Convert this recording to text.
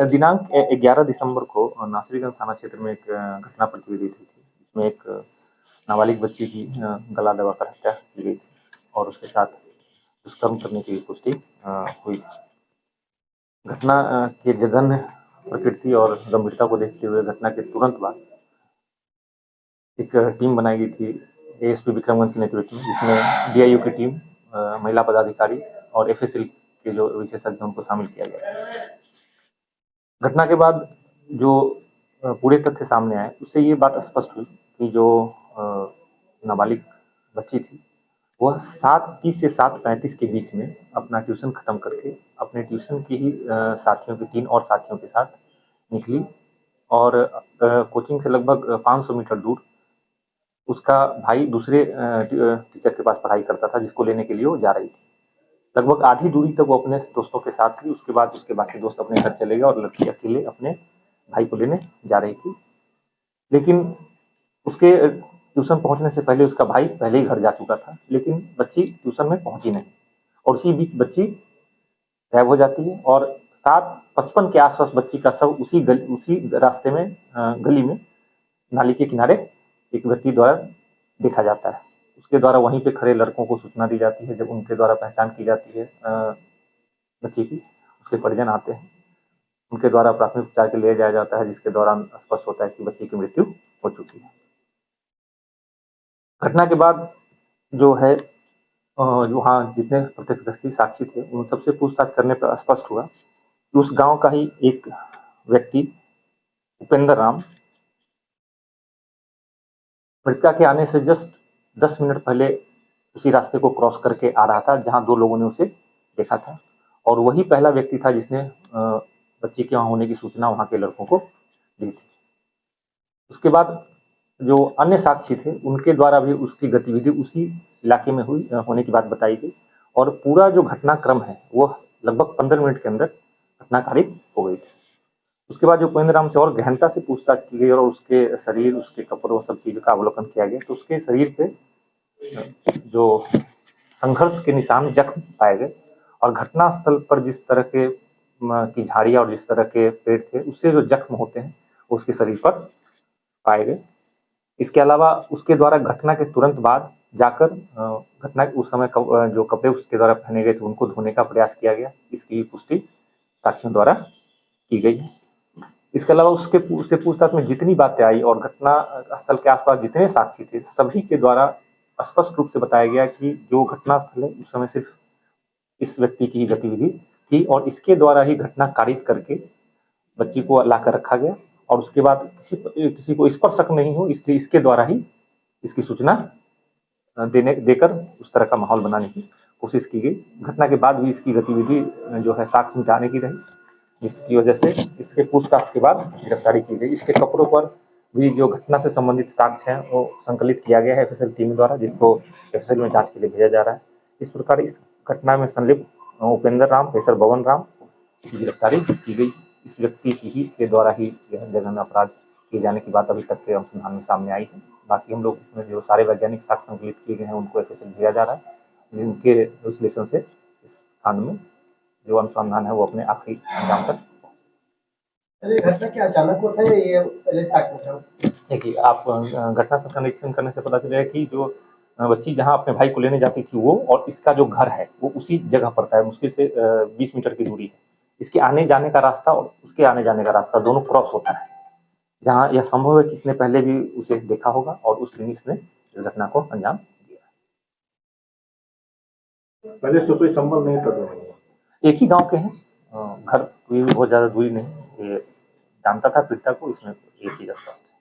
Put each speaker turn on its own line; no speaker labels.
दिनांक 11 दिसंबर को नासरीगंज थाना क्षेत्र में एक घटना प्रतिवेदित हुई थी, जिसमें एक नाबालिग बच्ची की गला दबाकर हत्या की गई थी और उसके साथ दुष्कर्म करने की पुष्टि हुई थी। घटना के जघन्य प्रकृति और गंभीरता को देखते हुए घटना के तुरंत बाद एक टीम बनाई गई थी एएसपी विक्रमगंज के नेतृत्व में, जिसमें डीआईयू की टीम, महिला पदाधिकारी और एफएसएल के जो विशेषज्ञ उनको शामिल किया गया। घटना के बाद जो पूरे तथ्य सामने आए, उससे ये बात स्पष्ट हुई कि जो नाबालिग बच्ची थी वह 7:30 से 7:35 के बीच में अपना ट्यूशन ख़त्म करके अपने ट्यूशन की ही साथियों के 3 और साथियों के साथ निकली और कोचिंग से लगभग 500 मीटर दूर उसका भाई दूसरे टीचर के पास पढ़ाई करता था, जिसको लेने के लिए वो जा रही थी। लगभग आधी दूरी तक वो अपने दोस्तों के साथ थी। उसके बाद उसके बाकी दोस्त अपने घर चले गए और लड़की अकेले अपने भाई को लेने जा रही थी। लेकिन उसके ट्यूशन पहुंचने से पहले उसका भाई पहले ही घर जा चुका था, लेकिन बच्ची ट्यूशन में पहुंची नहीं और उसी बीच बच्ची गायब हो जाती है और 7:55 के आसपास बच्ची का शव उसी रास्ते में गली में नाली के किनारे एक व्यक्ति द्वारा देखा जाता है। उसके द्वारा वहीं पे खड़े लड़कों को सूचना दी जाती है। जब उनके द्वारा पहचान की जाती है बच्ची की, उसके परिजन आते हैं, उनके द्वारा प्राथमिक उपचार के लिए जाया जाता है, जिसके दौरान स्पष्ट होता है कि बच्ची की मृत्यु हो चुकी है। घटना के बाद जो है वहाँ जितने प्रत्यक्षदर्शी साक्षी थे उन सबसे पूछताछ करने पर स्पष्ट हुआ कि उस गांव का ही एक व्यक्ति उपेंद्र राम मृतका के आने से जस्ट 10 मिनट पहले उसी रास्ते को क्रॉस करके आ रहा था जहां 2 लोगों ने उसे देखा था और वही पहला व्यक्ति था जिसने बच्ची के वहाँ होने की सूचना वहाँ के लड़कों को दी थी। उसके बाद जो अन्य साक्षी थे उनके द्वारा भी उसकी गतिविधि उसी इलाके में होने की बात बताई गई और पूरा जो घटनाक्रम है वो लगभग 15 मिनट के अंदर घटना कारित हो गई थी। उसके बाद जो उपेंद्र राम से और गहनता से पूछताछ की गई और उसके शरीर, उसके कपड़ों, सब चीज़ों का अवलोकन किया गया तो उसके शरीर पे जो संघर्ष के निशान, जख्म पाए गए और घटना स्थल पर जिस तरह के की झाड़ियाँ और जिस तरह के पेड़ थे, उससे जो जख्म होते हैं वो उसके शरीर पर पाए गए। इसके अलावा उसके द्वारा घटना के तुरंत बाद जाकर घटना उस समय जो कपड़े उसके द्वारा पहने गए थे उनको धोने का प्रयास किया गया। इसकी पुष्टि साक्षियों द्वारा की गई है। इसके अलावा उससे पूछताछ में जितनी बातें आई और घटना स्थल के आसपास जितने साक्षी थे, सभी के द्वारा स्पष्ट रूप से बताया गया कि जो घटना स्थल है उस समय सिर्फ इस व्यक्ति की गतिविधि थी और इसके द्वारा ही घटना कारित करके बच्ची को लाकर रखा गया और उसके बाद किसी को इस पर शक नहीं हो, इसलिए इसके द्वारा ही इसकी सूचना देकर उस तरह का माहौल बनाने की कोशिश की गई। घटना के बाद भी इसकी गतिविधि जो है साक्ष्य मिटाने की रही, जिसकी वजह से इसके पूछताछ के बाद गिरफ्तारी की गई। इसके कपड़ों पर भी जो घटना से संबंधित साक्ष्य हैं वो संकलित किया गया है एफएसएल टीम द्वारा, जिसको एफएसएल में जांच के लिए भेजा जा रहा है। इस प्रकार इस घटना में संलिप्त उपेंद्र राम, पेशर बवन राम की गिरफ्तारी की गई। इस व्यक्ति की ही के द्वारा ही यह जघन्य अपराध किए जाने की बात अभी तक के अनुसंधान में सामने आई है। बाकी हम लोग इसमें जो सारे वैज्ञानिक साक्ष्य संकलित किए गए हैं उनको एफएसएल भेजा जा रहा है, जिनके विश्लेषण से इस कांड में जो अनुसंधान है वो अपने आखिरी अंजाम तक।
घटना क्या अचानक हुआ था या ये पहले से था?
देखिए, आप घटना स्थल का निरीक्षण करने से पता चलेगा कि जो बच्ची जहां अपने भाई को लेने जाती थी वो और इसका जो घर है वो उसी जगह पड़ता है, मुश्किल से 20 मीटर की दूरी है। इसके आने जाने का रास्ता और उसके आने जाने का रास्ता दोनों क्रॉस होता है, जहाँ यह संभव है कि इसने पहले भी उसे देखा होगा और उस दिन इसने इस घटना को अंजाम दिया।
पहले से कोई संबंध नहीं था,
एक ही गांव के हैं, घर भी बहुत ज़्यादा दूरी नहीं, ये जानता था पीड़िता को, इसमें ये चीज़ स्पष्ट है।